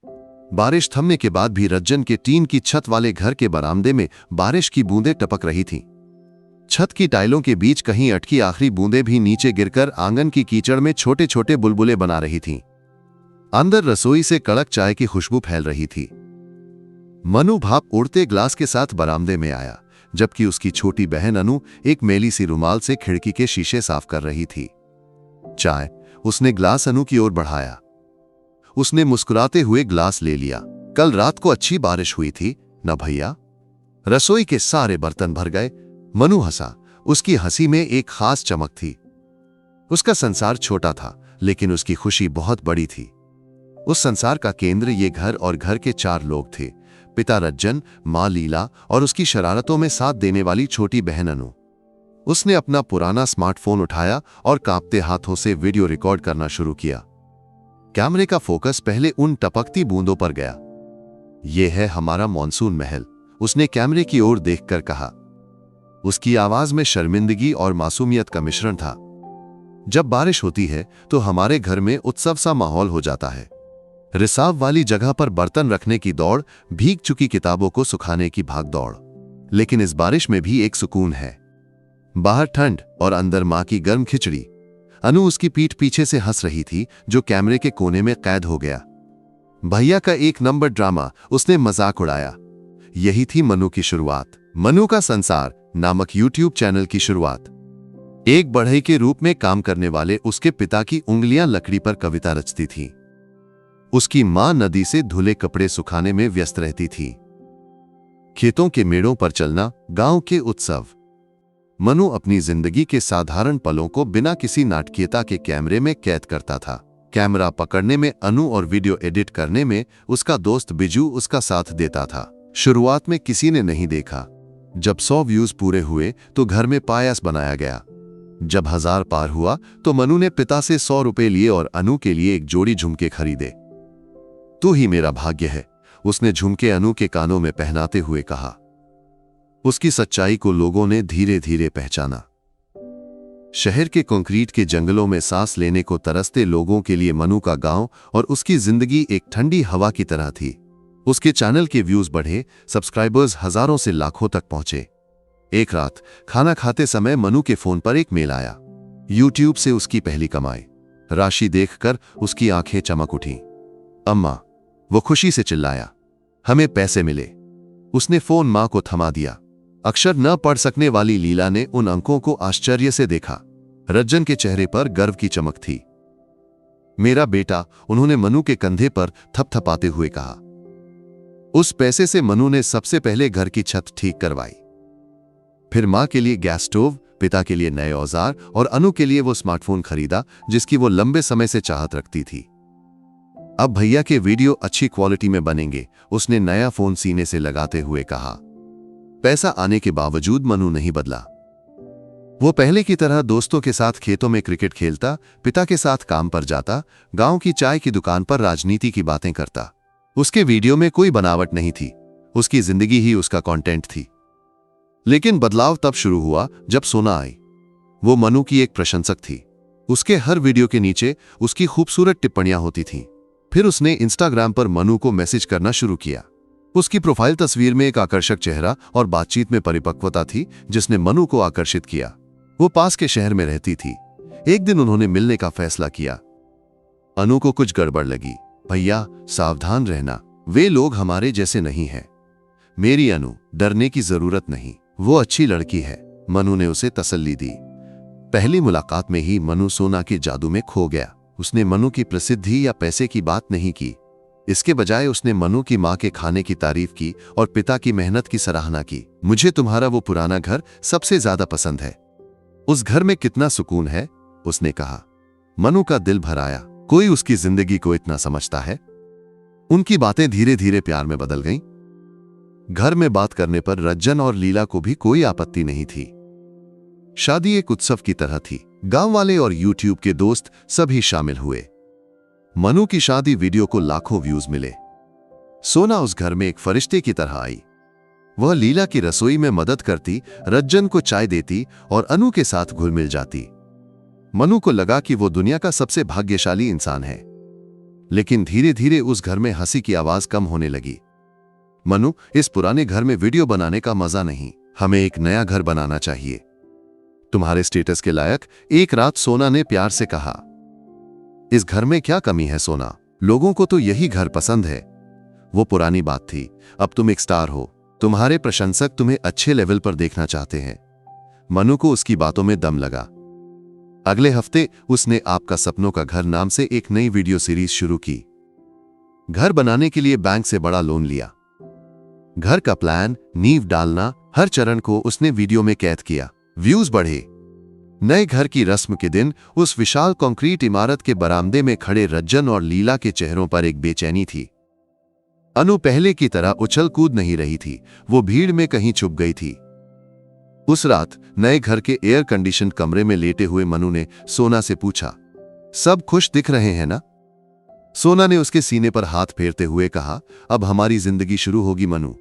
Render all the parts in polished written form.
बारिश थमने के बाद भी रज्जन के टीन की छत वाले घर के बरामदे में बारिश की बूंदें टपक रही थीं। छत की टाइलों के बीच कहीं अटकी आखिरी बूंदें भी नीचे गिरकर आंगन की कीचड़ में छोटे छोटे बुलबुले बना रही थीं। अंदर रसोई से कड़क चाय की खुशबू फैल रही थी। मनु भाप उड़ते ग्लास के साथ बरामदे में आया, जबकि उसकी छोटी बहन अनु एक मैली सी रुमाल से खिड़की के शीशे साफ कर रही थी। चाय। उसने ग्लास अनु की ओर बढ़ाया। उसने मुस्कुराते हुए ग्लास ले लिया। कल रात को अच्छी बारिश हुई थी न भैया? रसोई के सारे बर्तन भर गए। मनु हंसा। उसकी हंसी में एक खास चमक थी। उसका संसार छोटा था, लेकिन उसकी खुशी बहुत बड़ी थी। उस संसार का केंद्र ये घर और घर के 4 लोग थे। पिता रज्जन, मां लीला और उसकी शरारतों में साथ देने वाली छोटी बहन अनु। उसने अपना पुराना स्मार्टफोन उठाया और कांपते हाथों से वीडियो रिकॉर्ड करना शुरू किया। कैमरे का फोकस पहले उन टपकती बूंदों पर गया। यह है हमारा मॉनसून महल, उसने कैमरे की ओर देखकर कहा। उसकी आवाज में शर्मिंदगी और मासूमियत का मिश्रण था। जब बारिश होती है तो हमारे घर में उत्सव सा माहौल हो जाता है। रिसाव वाली जगह पर बर्तन रखने की दौड़, भीग चुकी किताबों को सुखाने की भागदौड़। लेकिन इस बारिश में भी एक सुकून है। बाहर ठंड और अंदर मां की गर्म खिचड़ी। अनु उसकी पीठ पीछे से हंस रही थी, जो कैमरे के कोने में कैद हो गया। भैया का 1 नंबर ड्रामा, उसने मजाक उड़ाया। यही थी मनु की शुरुआत। मनु का संसार नामक यूट्यूब चैनल की शुरुआत। एक बढ़ई के रूप में काम करने वाले उसके पिता की उंगलियां लकड़ी पर कविता रचती थीं। उसकी मां नदी से धुले कपड़े सुखाने में व्यस्त रहती थी। खेतों के मेड़ों पर चलना, गांव के उत्सव। मनु अपनी जिंदगी के साधारण पलों को बिना किसी नाटकीयता के कैमरे में कैद करता था। कैमरा पकड़ने में अनु और वीडियो एडिट करने में उसका दोस्त बिजू उसका साथ देता था। शुरुआत में किसी ने नहीं देखा। जब 100 व्यूज पूरे हुए तो घर में पायस बनाया गया। जब 1000 पार हुआ तो मनु ने पिता से 100 रुपए लिए और अनु के लिए एक जोड़ी झुमके खरीदे। तू ही मेरा भाग्य है, उसने झुमके अनु के कानों में पहनाते हुए कहा। उसकी सच्चाई को लोगों ने धीरे धीरे पहचाना। शहर के कंक्रीट के जंगलों में सांस लेने को तरसते लोगों के लिए मनु का गांव और उसकी जिंदगी एक ठंडी हवा की तरह थी। उसके चैनल के व्यूज बढ़े, सब्सक्राइबर्स हजारों से लाखों तक पहुंचे। एक रात खाना खाते समय मनु के फोन पर एक मेल आया। यूट्यूब से उसकी पहली कमाई। राशि देखकर उसकी आंखें चमक उठी। अम्मा, वो खुशी से चिल्लाया, हमें पैसे मिले। उसने फोन मां को थमा दिया। अक्षर न पढ़ सकने वाली लीला ने उन अंकों को आश्चर्य से देखा। रज्जन के चेहरे पर गर्व की चमक थी। मेरा बेटा, उन्होंने मनु के कंधे पर थपथपाते हुए कहा। उस पैसे से मनु ने सबसे पहले घर की छत ठीक करवाई। फिर मां के लिए गैस स्टोव, पिता के लिए नए औजार और अनु के लिए वो स्मार्टफोन खरीदा जिसकी वो लंबे समय से चाहत रखती थी। अब भैया के वीडियो अच्छी क्वालिटी में बनेंगे, उसने नया फोन सीने से लगाते हुए कहा। पैसा आने के बावजूद मनु नहीं बदला। वो पहले की तरह दोस्तों के साथ खेतों में क्रिकेट खेलता, पिता के साथ काम पर जाता, गांव की चाय की दुकान पर राजनीति की बातें करता। उसके वीडियो में कोई बनावट नहीं थी, उसकी जिंदगी ही उसका कंटेंट थी। लेकिन बदलाव तब शुरू हुआ जब सोना आई। वो मनु की एक प्रशंसक थी। उसके हर वीडियो के नीचे उसकी खूबसूरत टिप्पणियां होती थीं। फिर उसने इंस्टाग्राम पर मनु को मैसेज करना शुरू किया। उसकी प्रोफाइल तस्वीर में एक आकर्षक चेहरा और बातचीत में परिपक्वता थी जिसने मनु को आकर्षित किया। वो पास के शहर में रहती थी। एक दिन उन्होंने मिलने का फैसला किया। अनु को कुछ गड़बड़ लगी। भैया, सावधान रहना, वे लोग हमारे जैसे नहीं हैं। मेरी अनु, डरने की जरूरत नहीं, वो अच्छी लड़की है, मनु ने उसे तसल्ली दी। पहली मुलाकात में ही मनु सोना के जादू में खो गया। उसने मनु की प्रसिद्धि या पैसे की बात नहीं की। इसके बजाय उसने मनु की मां के खाने की तारीफ की और पिता की मेहनत की सराहना की। मुझे तुम्हारा वो पुराना घर सबसे ज्यादा पसंद है। उस घर में कितना सुकून है, उसने कहा। मनु का दिल भर आया। कोई उसकी जिंदगी को इतना समझता है। उनकी बातें धीरे धीरे प्यार में बदल गईं। घर में बात करने पर रज्जन और लीला को भी कोई आपत्ति नहीं थी। शादी एक उत्सव की तरह थी। गांव वाले और यूट्यूब के दोस्त सभी शामिल हुए। मनु की शादी वीडियो को लाखों व्यूज मिले। सोना उस घर में एक फरिश्ते की तरह आई। वह लीला की रसोई में मदद करती, रज्जन को चाय देती और अनु के साथ घुल मिल जाती। मनु को लगा कि वो दुनिया का सबसे भाग्यशाली इंसान है। लेकिन धीरे धीरे उस घर में हंसी की आवाज कम होने लगी। मनु, इस पुराने घर में वीडियो बनाने का मजा नहीं, हमें एक नया घर बनाना चाहिए, तुम्हारे स्टेटस के लायक, एक रात सोना ने प्यार से कहा। इस घर में क्या कमी है सोना, लोगों को तो यही घर पसंद है। वो पुरानी बात थी, अब तुम एक स्टार हो, तुम्हारे प्रशंसक तुम्हें अच्छे लेवल पर देखना चाहते हैं। मनु को उसकी बातों में दम लगा। अगले हफ्ते उसने आपका सपनों का घर नाम से एक नई वीडियो सीरीज शुरू की। घर बनाने के लिए बैंक से बड़ा लोन लिया। घर का प्लान, नींव डालना, हर चरण को उसने वीडियो में कैद किया। व्यूज बढ़े। नए घर की रस्म के दिन उस विशाल कंक्रीट इमारत के बरामदे में खड़े रज्जन और लीला के चेहरों पर एक बेचैनी थी। अनु पहले की तरह उछल कूद नहीं रही थी, वो भीड़ में कहीं छुप गई थी। उस रात नए घर के एयर कंडीशन कमरे में लेटे हुए मनु ने सोना से पूछा, सब खुश दिख रहे हैं ना? सोना ने उसके सीने पर हाथ फेरते हुए कहा, अब हमारी जिंदगी शुरू होगी मनु,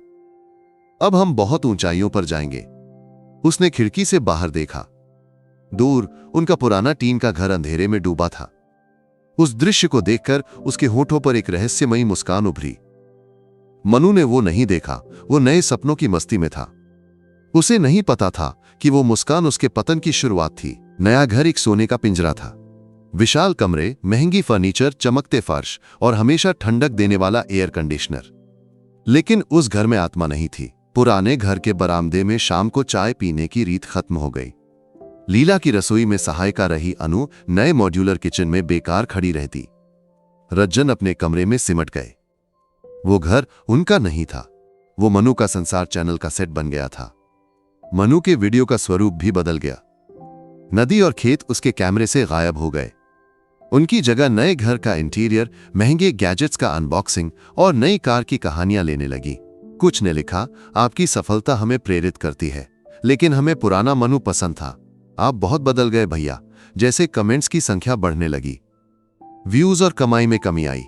अब हम बहुत ऊंचाइयों पर जाएंगे। उसने खिड़की से बाहर देखा। दूर उनका पुराना टीन का घर अंधेरे में डूबा था। उस दृश्य को देखकर उसके होठों पर एक रहस्यमयी मुस्कान उभरी। मनु ने वो नहीं देखा, वो नए सपनों की मस्ती में था। उसे नहीं पता था कि वो मुस्कान उसके पतन की शुरुआत थी। नया घर एक सोने का पिंजरा था। विशाल कमरे, महंगी फर्नीचर, चमकते फर्श और हमेशा ठंडक देने वाला एयर कंडीशनर। लेकिन उस घर में आत्मा नहीं थी। पुराने घर के बरामदे में शाम को चाय पीने की रीत खत्म हो गई। लीला की रसोई में सहायिका रही अनु नए मॉड्यूलर किचन में बेकार खड़ी रहती। रज्जन अपने कमरे में सिमट गए। वो घर उनका नहीं था, वो मनु का संसार चैनल का सेट बन गया था। मनु के वीडियो का स्वरूप भी बदल गया। नदी और खेत उसके कैमरे से गायब हो गए। उनकी जगह नए घर का इंटीरियर, महंगे गैजेट्स का अनबॉक्सिंग और नई कार की कहानियां लेने लगी। कुछ ने लिखा, आपकी सफलता हमें प्रेरित करती है, लेकिन हमें पुराना मनु पसंद था, आप बहुत बदल गए भैया। जैसे कमेंट्स की संख्या बढ़ने लगी, व्यूज और कमाई में कमी आई।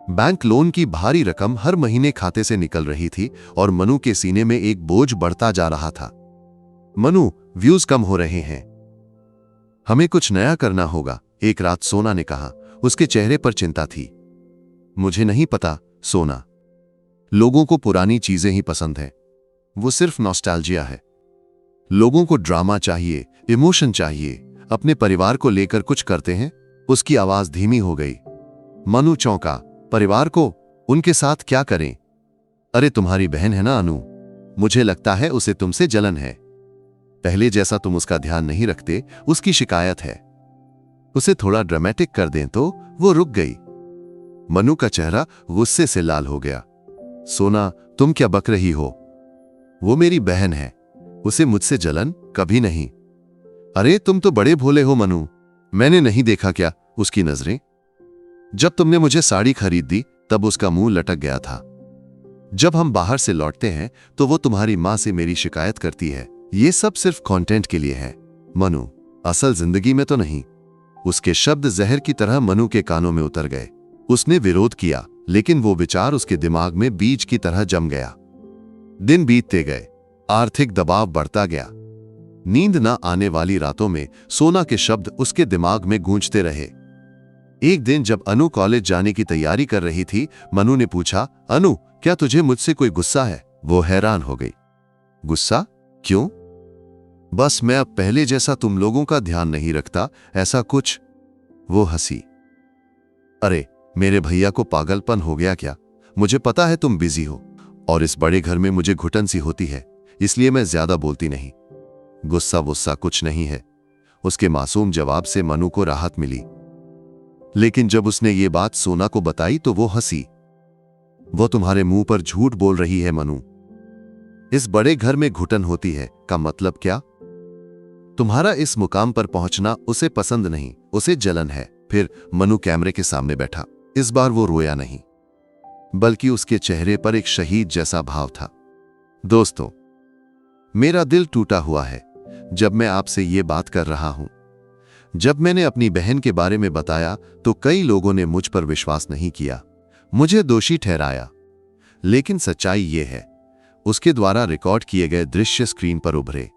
बैंक लोन की भारी रकम हर महीने खाते से निकल रही थी और मनु के सीने में एक बोझ बढ़ता जा रहा था। मनु, व्यूज कम हो रहे हैं, हमें कुछ नया करना होगा, एक रात सोना ने कहा। उसके चेहरे पर चिंता थी। मुझे नहीं पता सोना, लोगों को पुरानी चीजें ही पसंद हैं, वो सिर्फ नॉस्टैल्जिया है। लोगों को ड्रामा चाहिए, इमोशन चाहिए, अपने परिवार को लेकर कुछ करते हैं। उसकी आवाज धीमी हो गई। मनु चौंका। परिवार को? उनके साथ क्या करें? अरे तुम्हारी बहन है ना अनु, मुझे लगता है उसे तुमसे जलन है। पहले जैसा तुम उसका ध्यान नहीं रखते, उसकी शिकायत है। उसे थोड़ा ड्रामेटिक कर दें तो? वो रुक गई। मनु का चेहरा गुस्से से लाल हो गया। सोना, तुम क्या बक रही हो? वो मेरी बहन है, उसे मुझसे जलन? कभी नहीं। अरे तुम तो बड़े भोले हो मनु, मैंने नहीं देखा क्या उसकी नजरें? जब तुमने मुझे साड़ी खरीद दी तब उसका मुंह लटक गया था। जब हम बाहर से लौटते हैं तो वो तुम्हारी मां से मेरी शिकायत करती है। ये सब सिर्फ कंटेंट के लिए है मनु, असल जिंदगी में तो नहीं। उसके शब्द जहर की तरह मनु के कानों में उतर गए। उसने विरोध किया, लेकिन वो विचार उसके दिमाग में बीज की तरह जम गया। दिन बीतते गए, आर्थिक दबाव बढ़ता गया। नींद न आने वाली रातों में सोना के शब्द उसके दिमाग में गूंजते रहे। एक दिन जब अनु कॉलेज जाने की तैयारी कर रही थी, मनु ने पूछा, अनु, क्या तुझे मुझसे कोई गुस्सा है? वो हैरान हो गई। गुस्सा? क्यों? बस मैं अब पहले जैसा तुम लोगों का ध्यान नहीं रखता, ऐसा कुछ। वो हंसी। अरे मेरे भैया को पागलपन हो गया क्या? मुझे पता है तुम बिजी हो और इस बड़े घर में मुझे घुटन सी होती है, इसलिए मैं ज्यादा बोलती नहीं। गुस्सा वुस्सा कुछ नहीं है। उसके मासूम जवाब से मनु को राहत मिली। लेकिन जब उसने ये बात सोना को बताई तो वो हंसी। वो तुम्हारे मुंह पर झूठ बोल रही है मनु। इस बड़े घर में घुटन होती है का मतलब क्या? तुम्हारा इस मुकाम पर पहुंचना उसे पसंद नहीं, उसे जलन है। फिर मनु कैमरे के सामने बैठा। इस बार वो रोया नहीं, बल्कि उसके चेहरे पर एक शहीद जैसा भाव था। दोस्तों, मेरा दिल टूटा हुआ है जब मैं आपसे ये बात कर रहा हूं। जब मैंने अपनी बहन के बारे में बताया तो कई लोगों ने मुझ पर विश्वास नहीं किया, मुझे दोषी ठहराया। लेकिन सच्चाई ये है, उसके द्वारा रिकॉर्ड किए गए दृश्य स्क्रीन पर उभरे।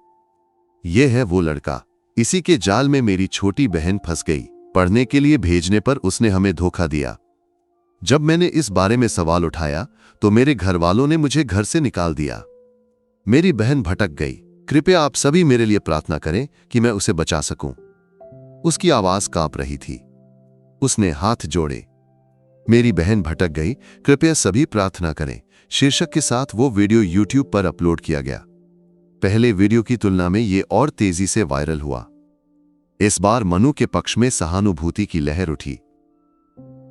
ये है वो लड़का, इसी के जाल में मेरी छोटी बहन फंस गई। पढ़ने के लिए भेजने पर उसने हमें धोखा दिया। जब मैंने इस बारे में सवाल उठाया तो मेरे घर वालों ने मुझे घर से निकाल दिया। मेरी बहन भटक गई। कृपया आप सभी मेरे लिए प्रार्थना करें कि मैं उसे बचा सकूं। उसकी आवाज कांप रही थी। उसने हाथ जोड़े। मेरी बहन भटक गई, कृपया सभी प्रार्थना करें शीर्षक के साथ वो वीडियो YouTube पर अपलोड किया गया। पहले वीडियो की तुलना में ये और तेजी से वायरल हुआ। इस बार मनु के पक्ष में सहानुभूति की लहर उठी।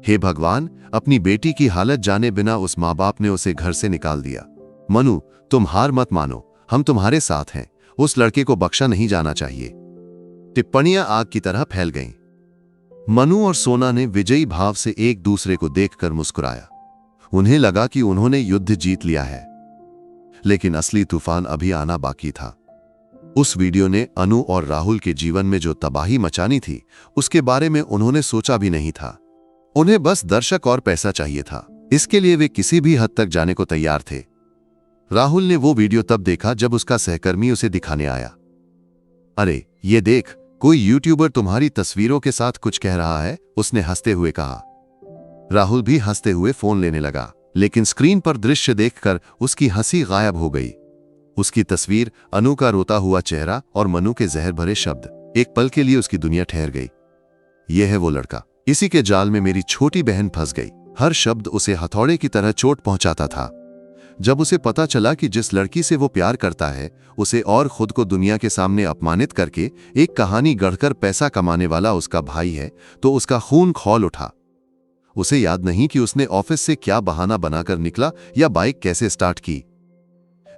हे भगवान, अपनी बेटी की हालत जाने बिना उस माँ बाप ने उसे घर से निकाल दिया। मनु, तुम हार मत मानो, हम तुम्हारे साथ हैं। उस लड़के को बख्शा नहीं जाना चाहिए। टिप्पणियां आग की तरह फैल गईं। मनु और सोना ने विजयी भाव से एक दूसरे को देखकर मुस्कुराया। उन्हें लगा कि उन्होंने युद्ध जीत लिया है, लेकिन असली तूफान अभी आना बाकी था। उस वीडियो ने अनु और राहुल के जीवन में जो तबाही मचानी थी, उसके बारे में उन्होंने सोचा भी नहीं था। उन्हें बस दर्शक और पैसा चाहिए था। इसके लिए वे किसी भी हद तक जाने को तैयार थे। राहुल ने वो वीडियो तब देखा जब उसका सहकर्मी उसे दिखाने आया। अरे ये देख, कोई यूट्यूबर तुम्हारी तस्वीरों के साथ कुछ कह रहा है, उसने हंसते हुए कहा। राहुल भी हंसते हुए फोन लेने लगा, लेकिन स्क्रीन पर दृश्य देखकर उसकी हंसी गायब हो गई। उसकी तस्वीर, अनु का रोता हुआ चेहरा और मनु के जहर भरे शब्द। एक पल के लिए उसकी दुनिया ठहर गई। यह है वो लड़का, इसी के जाल में मेरी छोटी बहन फंस गई। हर शब्द उसे हथौड़े की तरह चोट पहुंचाता था। जब उसे पता चला कि जिस लड़की से वो प्यार करता है, उसे और खुद को दुनिया के सामने अपमानित करके एक कहानी गढ़कर पैसा कमाने वाला उसका भाई है, तो उसका खून खौल उठा। उसे याद नहीं कि उसने ऑफिस से क्या बहाना बनाकर निकला या बाइक कैसे स्टार्ट की।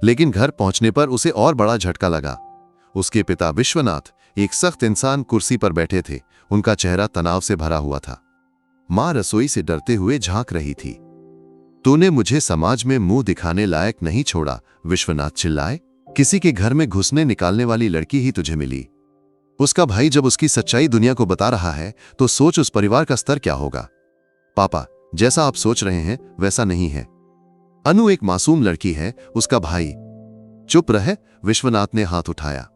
लेकिन घर पहुंचने पर उसे और बड़ा झटका लगा। उसके पिता विश्वनाथ, एक सख्त इंसान, कुर्सी पर बैठे थे। उनका चेहरा तनाव से भरा हुआ था। मां रसोई से डरते हुए झांक रही थी। तूने मुझे समाज में मुंह दिखाने लायक नहीं छोड़ा, विश्वनाथ चिल्लाए। किसी के घर में घुसने निकालने वाली लड़की ही तुझे मिली। उसका भाई जब उसकी सच्चाई दुनिया को बता रहा है, तो सोच उस परिवार का स्तर क्या होगा। पापा, जैसा आप सोच रहे हैं वैसा नहीं है। अनु एक मासूम लड़की है, उसका भाई। चुप रहे, विश्वनाथ ने हाथ उठाया।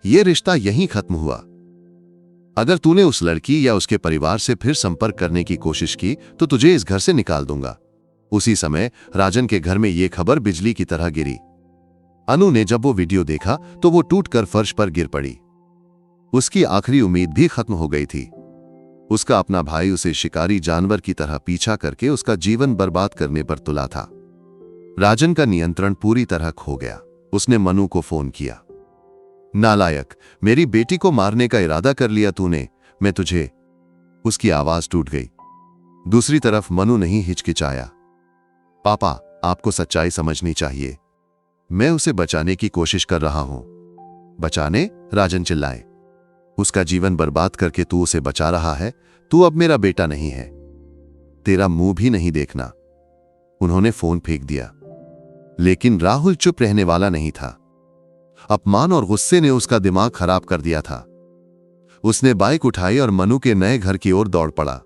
यह रिश्ता यहीं खत्म हुआ। अगर तूने उस लड़की या उसके परिवार से फिर संपर्क करने की कोशिश की तो तुझे इस घर से निकाल दूंगा। उसी समय राजन के घर में यह खबर बिजली की तरह गिरी। अनु ने जब वो वीडियो देखा तो वो टूटकर फर्श पर गिर पड़ी। उसकी आखिरी उम्मीद भी खत्म हो गई थी। उसका अपना भाई उसे शिकारी जानवर की तरह पीछा करके उसका जीवन बर्बाद करने पर तुला था। राजन का नियंत्रण पूरी तरह खो गया। उसने मनु को फोन किया। नालायक, मेरी बेटी को मारने का इरादा कर लिया तूने, मैं तुझे। उसकी आवाज टूट गई। दूसरी तरफ मनु नहीं हिचकिचाया। पापा, आपको सच्चाई समझनी चाहिए। मैं उसे बचाने की कोशिश कर रहा हूं। बचाने? राजन चिल्लाए। उसका जीवन बर्बाद करके तू उसे बचा रहा है। तू अब मेरा बेटा नहीं है। तेरा मुंह भी नहीं देखना। उन्होंने फोन फेंक दिया। लेकिन राहुल चुप रहने वाला नहीं था। अपमान और गुस्से ने उसका दिमाग खराब कर दिया था। उसने बाइक उठाई और मनु के नए घर की ओर दौड़ पड़ा।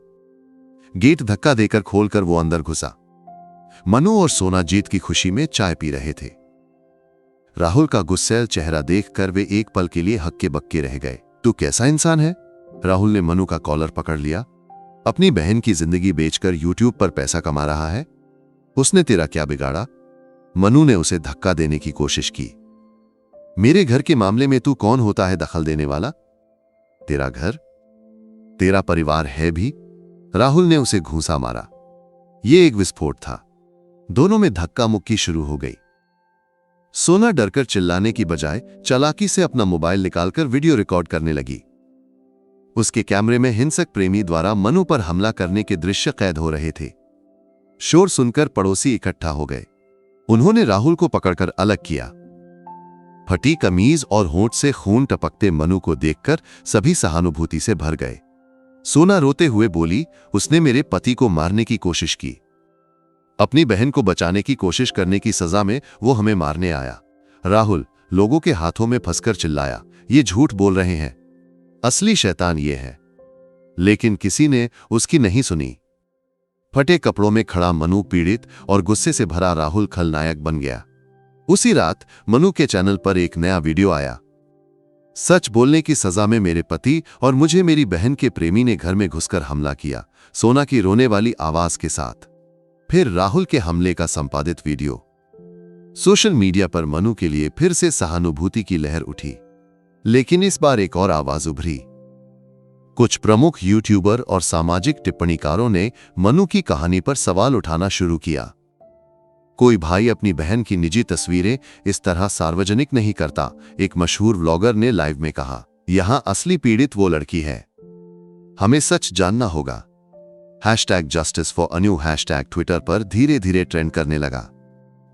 गेट धक्का देकर खोलकर वो अंदर घुसा। मनु और सोना जीत की खुशी में चाय पी रहे थे। राहुल का गुस्सैल चेहरा देखकर वे एक पल के लिए हक्के बक्के रह गए। तू कैसा इंसान है? राहुल ने मनु का कॉलर पकड़ लिया। अपनी बहन की जिंदगी बेचकर यूट्यूब पर पैसा कमा रहा है। उसने तेरा क्या बिगाड़ा? मनु ने उसे धक्का देने की कोशिश की। मेरे घर के मामले में तू कौन होता है दखल देने वाला? तेरा घर, तेरा परिवार है भी। राहुल ने उसे घूंसा मारा। यह एक विस्फोट था। दोनों में धक्का मुक्की शुरू हो गई। सोना डरकर चिल्लाने की बजाय चालाकी से अपना मोबाइल निकालकर वीडियो रिकॉर्ड करने लगी। उसके कैमरे में हिंसक प्रेमी द्वारा मनु पर हमला करने के दृश्य कैद हो रहे थे। शोर सुनकर पड़ोसी इकट्ठा हो गए। उन्होंने राहुल को पकड़कर अलग किया। फटी कमीज और होंठ से खून टपकते मनु को देखकर सभी सहानुभूति से भर गए। सोना रोते हुए बोली, उसने मेरे पति को मारने की कोशिश की। अपनी बहन को बचाने की कोशिश करने की सजा में वो हमें मारने आया। राहुल लोगों के हाथों में फंसकर चिल्लाया, ये झूठ बोल रहे हैं। असली शैतान ये है। लेकिन किसी ने उसकी नहीं सुनी। फटे कपड़ों में खड़ा मनु पीड़ित और गुस्से से भरा राहुल खलनायक बन गया। उसी रात मनु के चैनल पर एक नया वीडियो आया। सच बोलने की सजा में मेरे पति और मुझे मेरी बहन के प्रेमी ने घर में घुसकर हमला किया, सोना की रोने वाली आवाज के साथ। फिर राहुल के हमले का संपादित वीडियो। सोशल मीडिया पर मनु के लिए फिर से सहानुभूति की लहर उठी, लेकिन इस बार एक और आवाज उभरी। कुछ प्रमुख यूट्यूबर और सामाजिक टिप्पणीकारों ने मनु की कहानी पर सवाल उठाना शुरू किया। कोई भाई अपनी बहन की निजी तस्वीरें इस तरह सार्वजनिक नहीं करता, एक मशहूर व्लॉगर ने लाइव में कहा। यहां असली पीड़ित वो लड़की है, हमें सच जानना होगा। #JusticeForAnu हैशटैग ट्विटर पर धीरे धीरे ट्रेंड करने लगा।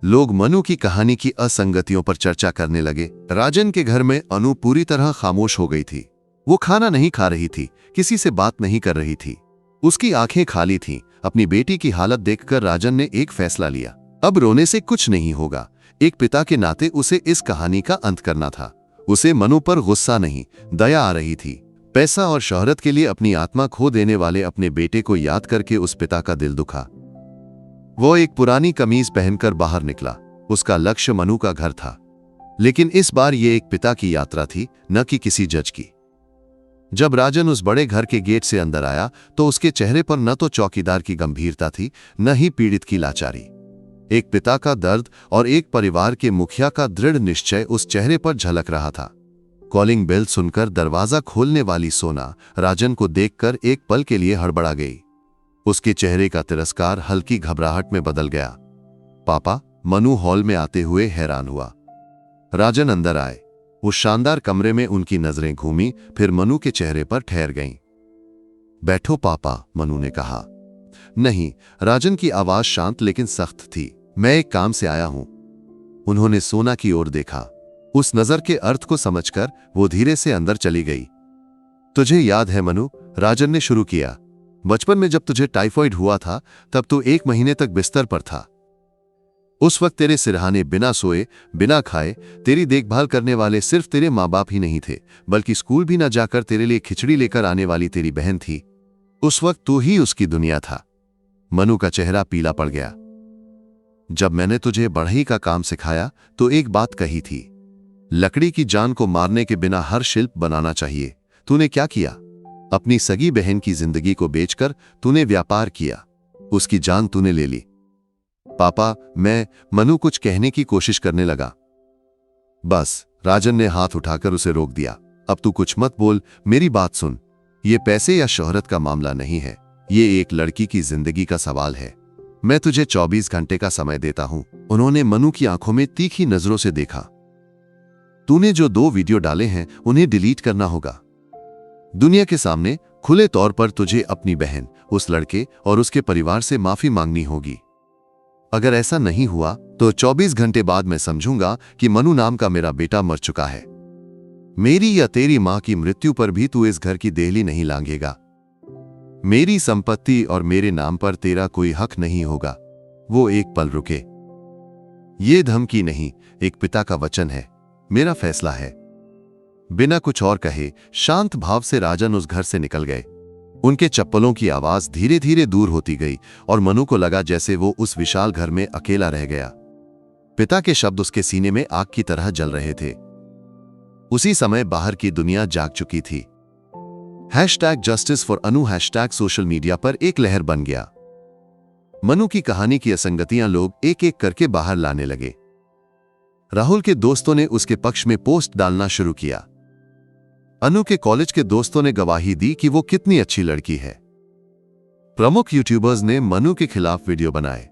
लोग मनु की कहानी की असंगतियों पर चर्चा करने लगे। राजन के घर में अनु पूरी तरह खामोश हो गई थी। वो खाना नहीं खा रही थी, किसी से बात नहीं कर रही थी, उसकी आंखें खाली थीं। अपनी बेटी की हालत देखकर राजन ने एक फैसला लिया, अब रोने से कुछ नहीं होगा। एक पिता के नाते उसे इस कहानी का अंत करना था। उसे मनु पर गुस्सा नहीं, दया आ रही थी। पैसा और शोहरत के लिए अपनी आत्मा खो देने वाले अपने बेटे को याद करके उस पिता का दिल दुखा। वो एक पुरानी कमीज पहनकर बाहर निकला। उसका लक्ष्य मनु का घर था, लेकिन इस बार ये एक पिता की यात्रा थी, न कि किसी जज की। जब राजन उस बड़े घर के गेट से अंदर आया तो उसके चेहरे पर न तो चौकीदार की गंभीरता थी, न ही पीड़ित की लाचारी। एक पिता का दर्द और एक परिवार के मुखिया का दृढ़ निश्चय उस चेहरे पर झलक रहा था। कॉलिंग बेल सुनकर दरवाजा खोलने वाली सोना राजन को देखकर एक पल के लिए हड़बड़ा गई। उसके चेहरे का तिरस्कार हल्की घबराहट में बदल गया। पापा, मनु हॉल में आते हुए हैरान हुआ। राजन अंदर आए। उस शानदार कमरे में उनकी नजरें घूमी, फिर मनु के चेहरे पर ठहर गईं। बैठो पापा, मनु ने कहा। नहीं, राजन की आवाज शांत लेकिन सख्त थी। मैं एक काम से आया हूं। उन्होंने सोना की ओर देखा। उस नजर के अर्थ को समझकर वो धीरे से अंदर चली गई। तुझे याद है मनु, राजन ने शुरू किया, बचपन में जब तुझे टाइफॉइड हुआ था तब तू 1 महीने तक बिस्तर पर था। उस वक्त तेरे सिरहाने बिना सोए बिना खाए तेरी देखभाल करने वाले सिर्फ तेरे माँ बाप ही नहीं थे, बल्कि स्कूल भी न जाकर तेरे लिए खिचड़ी लेकर आने वाली तेरी बहन थी। उस वक्त तू ही उसकी दुनिया था। मनु का चेहरा पीला पड़ गया। जब मैंने तुझे बढ़ई का काम सिखाया तो एक बात कही थी, लकड़ी की जान को मारने के बिना हर शिल्प बनाना चाहिए। तूने क्या किया? अपनी सगी बहन की जिंदगी को बेचकर तूने व्यापार किया, उसकी जान तूने ले ली। पापा, मनु कुछ कहने की कोशिश करने लगा। बस, राजन ने हाथ उठाकर उसे रोक दिया। अब तू कुछ मत बोल, मेरी बात सुन। ये पैसे या शोहरत का मामला नहीं है, ये एक लड़की की जिंदगी का सवाल है। मैं तुझे 24 घंटे का समय देता हूं। उन्होंने मनु की आंखों में तीखी नजरों से देखा। तूने जो 2 वीडियो डाले हैं उन्हें डिलीट करना होगा। दुनिया के सामने खुले तौर पर तुझे अपनी बहन, उस लड़के और उसके परिवार से माफी मांगनी होगी। अगर ऐसा नहीं हुआ तो 24 घंटे बाद मैं समझूंगा कि मनु नाम का मेरा बेटा मर चुका है। मेरी या तेरी मां की मृत्यु पर भी तू इस घर की देहली नहीं लांघेगा। मेरी संपत्ति और मेरे नाम पर तेरा कोई हक नहीं होगा। वो एक पल रुके। ये धमकी नहीं, एक पिता का वचन है, मेरा फैसला है। बिना कुछ और कहे शांत भाव से राजन उस घर से निकल गए। उनके चप्पलों की आवाज धीरे धीरे दूर होती गई और मनु को लगा जैसे वो उस विशाल घर में अकेला रह गया। पिता के शब्द उसके सीने में आग की तरह जल रहे थे। उसी समय बाहर की दुनिया जाग चुकी थी। #JusticeForAnu हैशटैग सोशल मीडिया पर एक लहर बन गया। मनु की कहानी की असंगतियां लोग एक एक करके बाहर लाने लगे। राहुल के दोस्तों ने उसके पक्ष में पोस्ट डालना शुरू किया। अनु के कॉलेज के दोस्तों ने गवाही दी कि वो कितनी अच्छी लड़की है। प्रमुख यूट्यूबर्स ने मनु के खिलाफ वीडियो बनाए।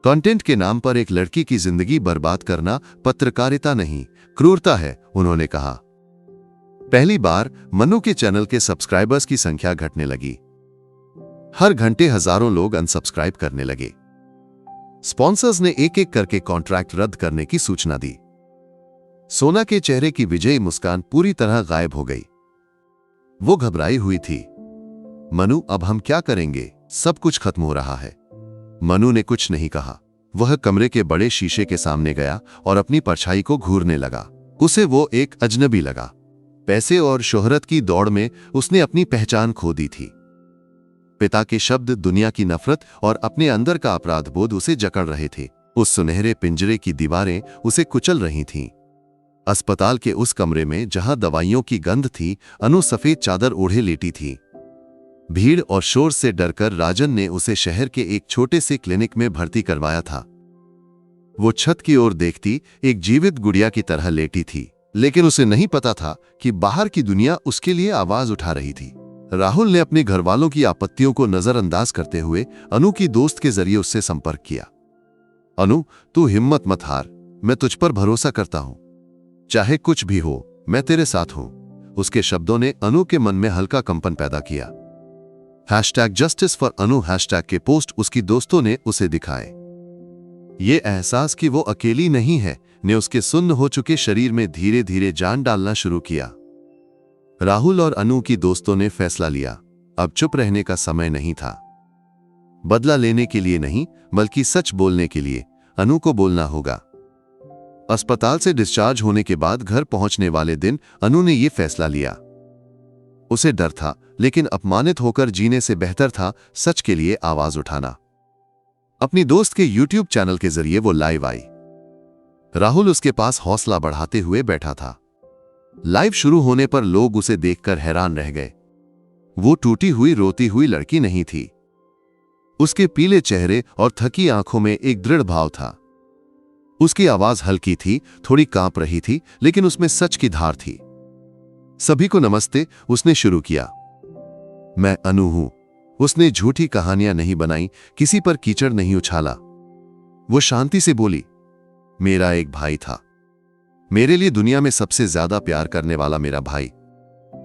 कंटेंट के नाम पर एक लड़की की जिंदगी बर्बाद करना पत्रकारिता नहीं, क्रूरता है, उन्होंने कहा। पहली बार मनु के चैनल के सब्सक्राइबर्स की संख्या घटने लगी। हर घंटे हजारों लोग अनसब्सक्राइब करने लगे। स्पॉन्सर्स ने एक एक करके कॉन्ट्रैक्ट रद्द करने की सूचना दी। सोना के चेहरे की विजयी मुस्कान पूरी तरह गायब हो गई। वो घबराई हुई थी। मनु, अब हम क्या करेंगे? सब कुछ खत्म हो रहा है। मनु ने कुछ नहीं कहा। वह कमरे के बड़े शीशे के सामने गया और अपनी परछाई को घूरने लगा। उसे वो एक अजनबी लगा। पैसे और शोहरत की दौड़ में उसने अपनी पहचान खो दी थी। पिता के शब्द, दुनिया की नफरत और अपने अंदर का अपराध बोध उसे जकड़ रहे थे। उस सुनहरे पिंजरे की दीवारें उसे कुचल रही थीं। अस्पताल के उस कमरे में जहां दवाइयों की गंध थी, अनु सफेद चादर ओढ़े लेटी थी। भीड़ और शोर से डरकर राजन ने उसे शहर के एक छोटे से क्लिनिक में भर्ती करवाया था। वो छत की ओर देखती एक जीवित गुड़िया की तरह लेटी थी, लेकिन उसे नहीं पता था कि बाहर की दुनिया उसके लिए आवाज उठा रही थी। राहुल ने अपने घरवालों की आपत्तियों को नजरअंदाज करते हुए अनु की दोस्त के जरिए उससे संपर्क किया। अनु, तू हिम्मत मत हार, मैं तुझ पर भरोसा करता हूं। चाहे कुछ भी हो, मैं तेरे साथ हूं। उसके शब्दों ने अनु के मन में हल्का कंपन पैदा किया। #JusticeForAnu हैशटैग के पोस्ट उसकी दोस्तों ने उसे दिखाए। ये एहसास कि वो अकेली नहीं है ने उसके सुन्न हो चुके शरीर में धीरे धीरे जान डालना शुरू किया। राहुल और अनु की दोस्तों ने फैसला लिया, अब चुप रहने का समय नहीं था। बदला लेने के लिए नहीं, बल्कि सच बोलने के लिए अनु को बोलना होगा। अस्पताल से डिस्चार्ज होने के बाद घर पहुंचने वाले दिन अनु ने यह फैसला लिया। उसे डर था, लेकिन अपमानित होकर जीने से बेहतर था सच के लिए आवाज उठाना। अपनी दोस्त के YouTube चैनल के जरिए वो लाइव आई। राहुल उसके पास हौसला बढ़ाते हुए बैठा था। लाइव शुरू होने पर लोग उसे देखकर हैरान रह गए। वो टूटी हुई रोती हुई लड़की नहीं थी। उसके पीले चेहरे और थकी आंखों में एक दृढ़ भाव था। उसकी आवाज हल्की थी, थोड़ी कांप रही थी, लेकिन उसमें सच की धार थी। सभी को नमस्ते, उसने शुरू किया। मैं अनु हूं। उसने झूठी कहानियां नहीं बनाई, किसी पर कीचड़ नहीं उछाला। वो शांति से बोली, मेरा एक भाई था। मेरे लिए दुनिया में सबसे ज्यादा प्यार करने वाला मेरा भाई।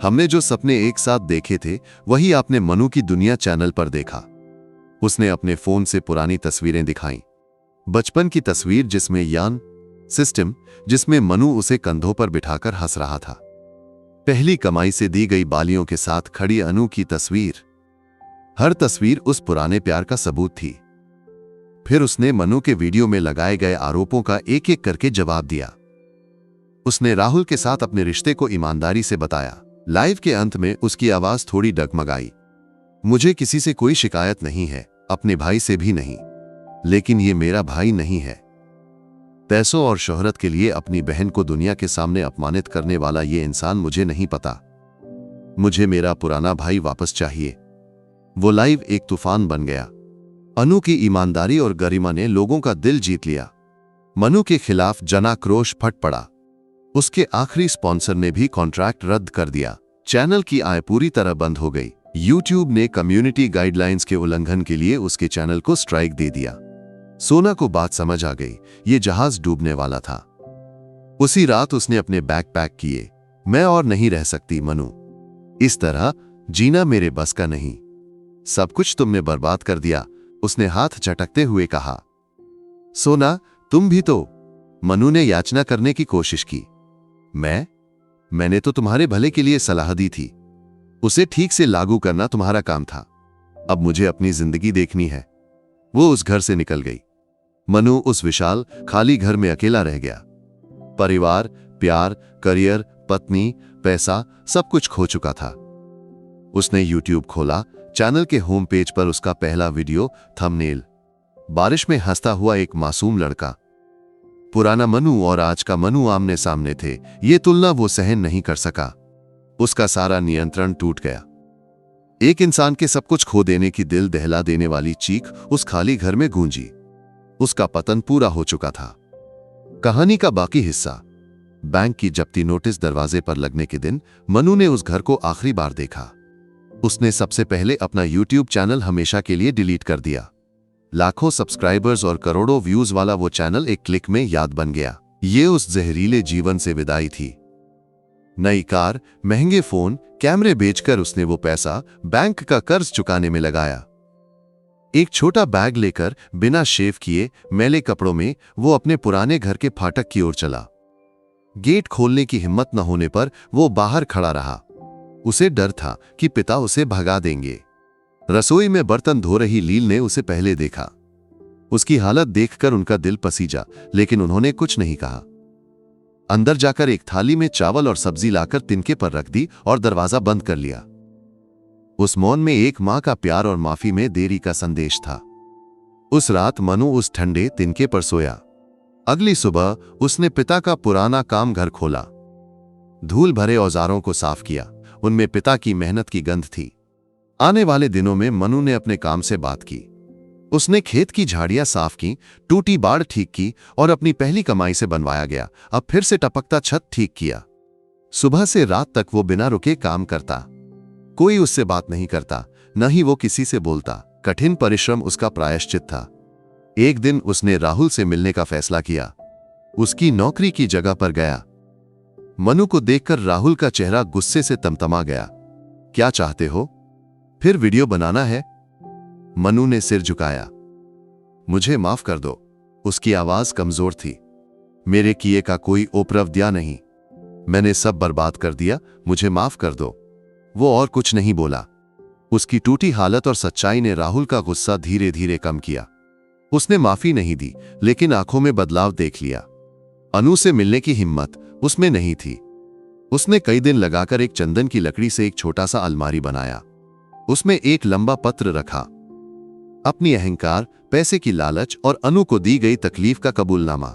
हमने जो सपने एक साथ देखे थे, वही आपने मनु की दुनिया चैनल पर देखा। उसने अपने फोन से पुरानी तस्वीरें दिखाईं। बचपन की तस्वीर जिसमें यान सिस्टम, जिसमें मनु उसे कंधों पर बिठाकर हंस रहा था। पहली कमाई से दी गई बालियों के साथ खड़ी अनु की तस्वीर। हर तस्वीर उस पुराने प्यार का सबूत थी। फिर उसने मनु के वीडियो में लगाए गए आरोपों का एक एक करके जवाब दिया। उसने राहुल के साथ अपने रिश्ते को ईमानदारी से बताया। लाइव के अंत में उसकी आवाज थोड़ी डगमगाई। मुझे किसी से कोई शिकायत नहीं है, अपने भाई से भी नहीं, लेकिन ये मेरा भाई नहीं है। पैसों और शोहरत के लिए अपनी बहन को दुनिया के सामने अपमानित करने वाला ये इंसान मुझे नहीं पता। मुझे मेरा पुराना भाई वापस चाहिए। वो लाइव एक तूफान बन गया। अनु की ईमानदारी और गरिमा ने लोगों का दिल जीत लिया। मनु के खिलाफ जनाक्रोश फट पड़ा। उसके आखिरी स्पॉन्सर ने भी कॉन्ट्रैक्ट रद्द कर दिया। चैनल की आय पूरी तरह बंद हो गई। YouTube ने कम्युनिटी गाइडलाइंस के उल्लंघन के लिए उसके चैनल को स्ट्राइक दे दिया। सोना को बात समझ आ गई, ये जहाज डूबने वाला था। उसी रात उसने अपने बैग पैक किए। मैं और नहीं रह सकती मनु, इस तरह जीना मेरे बस का नहीं। सब कुछ तुमने बर्बाद कर दिया, उसने हाथ झटकते हुए कहा। सोना, तुम भी तो, मनु ने याचना करने की कोशिश की। मैंने तो तुम्हारे भले के लिए सलाह दी थी। उसे ठीक से लागू करना तुम्हारा काम था। अब मुझे अपनी जिंदगी देखनी है। वो उस घर से निकल गई। मनु उस विशाल खाली घर में अकेला रह गया। परिवार, प्यार, करियर, पत्नी, पैसा, सब कुछ खो चुका था। उसने YouTube खोला। चैनल के होम पेज पर उसका पहला वीडियो, थंबनेल, बारिश में हंसता हुआ एक मासूम लड़का। पुराना मनु और आज का मनु आमने सामने थे। ये तुलना वो सहन नहीं कर सका। उसका सारा नियंत्रण टूट गया। एक इंसान के सब कुछ खो देने की दिल दहला देने वाली चीख उस खाली घर में गूंजी। उसका पतन पूरा हो चुका था। कहानी का बाकी हिस्सा। बैंक की जब्ती नोटिस दरवाजे पर लगने के दिन मनु ने उस घर को आखिरी बार देखा। उसने सबसे पहले अपना YouTube चैनल हमेशा के लिए डिलीट कर दिया। लाखों सब्सक्राइबर्स और करोड़ों व्यूज वाला वो चैनल एक क्लिक में याद बन गया। ये उस जहरीले जीवन से विदाई थी। नई कार, महंगे फोन, कैमरे बेचकर उसने वो पैसा बैंक का कर्ज चुकाने में लगाया। एक छोटा बैग लेकर बिना शेव किए मैले कपड़ों में वो अपने पुराने घर के फाटक की ओर चला। गेट खोलने की हिम्मत न होने पर वो बाहर खड़ा रहा। उसे डर था कि पिता उसे भगा देंगे। रसोई में बर्तन धो रही लील ने उसे पहले देखा। उसकी हालत देखकर उनका दिल पसीजा, लेकिन उन्होंने कुछ नहीं कहा। अंदर जाकर एक थाली में चावल और सब्जी लाकर तिनके पर रख दी और दरवाजा बंद कर लिया। उस मौन में एक मां का प्यार और माफी में देरी का संदेश था। उस रात मनु उस ठंडे तिनके पर सोया। अगली सुबह उसने पिता का पुराना काम घर खोला, धूल भरे औजारों को साफ किया। उनमें पिता की मेहनत की गंध थी। आने वाले दिनों में मनु ने अपने काम से बात की। उसने खेत की झाड़ियां साफ की, टूटी बाड़ ठीक की और अपनी पहली कमाई से बनवाया गया अब फिर से टपकता छत ठीक किया। सुबह से रात तक वो बिना रुके काम करता। कोई उससे बात नहीं करता, न ही वो किसी से बोलता। कठिन परिश्रम उसका प्रायश्चित था। एक दिन उसने राहुल से मिलने का फैसला किया। उसकी नौकरी की जगह पर गया। मनु को देखकर राहुल का चेहरा गुस्से से तमतमा गया। क्या चाहते हो? फिर वीडियो बनाना है? मनु ने सिर झुकाया। मुझे माफ कर दो। उसकी आवाज कमजोर थी। मेरे किए का कोई ओपरवद्या नहीं। मैंने सब बर्बाद कर दिया, मुझे माफ कर दो। वो और कुछ नहीं बोला। उसकी टूटी हालत और सच्चाई ने राहुल का गुस्सा धीरे धीरे कम किया। उसने माफी नहीं दी, लेकिन आंखों में बदलाव देख लिया। अनु से मिलने की हिम्मत उसमें नहीं थी। उसने कई दिन लगाकर एक चंदन की लकड़ी से एक छोटा सा अलमारी बनाया। उसमें एक लंबा पत्र रखा, अपनी अहंकार, पैसे की लालच और अनु को दी गई तकलीफ का कबूलनामा।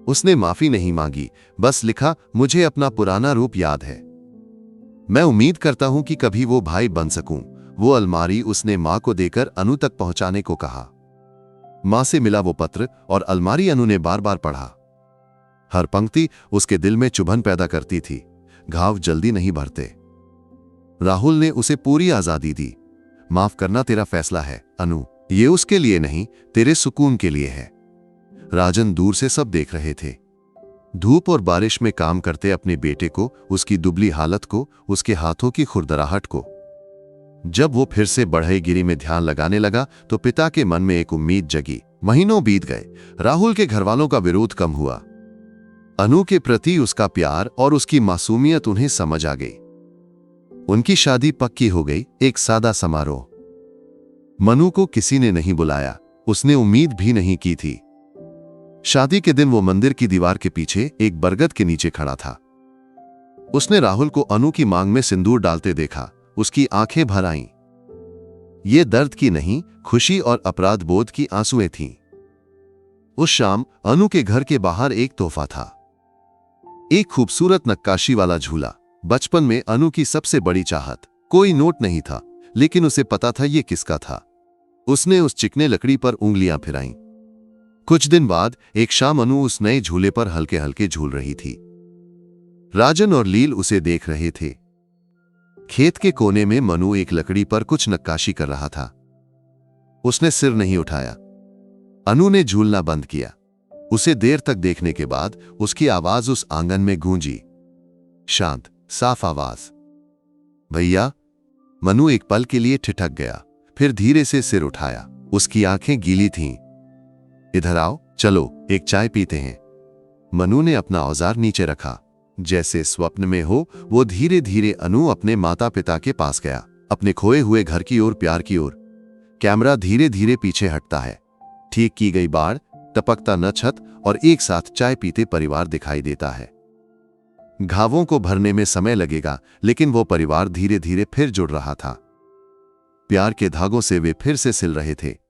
उसने माफी नहीं मांगी, बस लिखा, मुझे अपना पुराना रूप याद है। मैं उम्मीद करता हूं कि कभी वो भाई बन सकूं। वो अलमारी उसने मां को देकर अनु तक पहुंचाने को कहा। मां से मिला वो पत्र और अलमारी अनु ने बार बार पढ़ा। हर पंक्ति उसके दिल में चुभन पैदा करती थी। घाव जल्दी नहीं भरते। राहुल ने उसे पूरी आजादी दी। माफ करना तेरा फैसला है अनु, ये उसके लिए नहीं, तेरे सुकून के लिए है। राजन दूर से सब देख रहे थे। धूप और बारिश में काम करते अपने बेटे को, उसकी दुबली हालत को, उसके हाथों की खुरदराहट को। जब वो फिर से बढ़ईगिरी में ध्यान लगाने लगा तो पिता के मन में एक उम्मीद जगी। महीनों बीत गए। राहुल के घरवालों का विरोध कम हुआ। अनु के प्रति उसका प्यार और उसकी मासूमियत उन्हें समझ आ गई। उनकी शादी पक्की हो गई, एक सादा समारोह। मनु को किसी ने नहीं बुलाया, उसने उम्मीद भी नहीं की थी। शादी के दिन वो मंदिर की दीवार के पीछे एक बरगद के नीचे खड़ा था। उसने राहुल को अनु की मांग में सिंदूर डालते देखा। उसकी आंखें भर आईं। ये दर्द की नहीं, खुशी और अपराध बोध की आंसुएं थीं। उस शाम अनु के घर के बाहर एक तोहफा था, एक खूबसूरत नक्काशी वाला झूला। बचपन में अनु की सबसे बड़ी चाहत। कोई नोट नहीं था, लेकिन उसे पता था ये किसका था। उसने उस चिकने लकड़ी पर उंगलियां फिराईं। कुछ दिन बाद एक शाम अनु उस नए झूले पर हल्के हल्के झूल रही थी। राजन और लील उसे देख रहे थे। खेत के कोने में मनु एक लकड़ी पर कुछ नक्काशी कर रहा था। उसने सिर नहीं उठाया। अनु ने झूलना बंद किया। उसे देर तक देखने के बाद उसकी आवाज उस आंगन में गूंजी, शांत साफ आवाज, भैया। मनु एक पल के लिए ठिठक गया, फिर धीरे से सिर उठाया। उसकी आंखें गीली थीं। इधर आओ, चलो एक चाय पीते हैं। मनु ने अपना औजार नीचे रखा। जैसे स्वप्न में हो, वो धीरे धीरे अनु अपने माता पिता के पास गया, अपने खोए हुए घर की ओर, प्यार की ओर। कैमरा धीरे धीरे पीछे हटता है। ठीक की गई बाड़, टपकता न छत और एक साथ चाय पीते परिवार दिखाई देता है। घावों को भरने में समय लगेगा, लेकिन वो परिवार धीरे धीरे फिर जुड़ रहा था। प्यार के धागों से वे फिर से सिल रहे थे।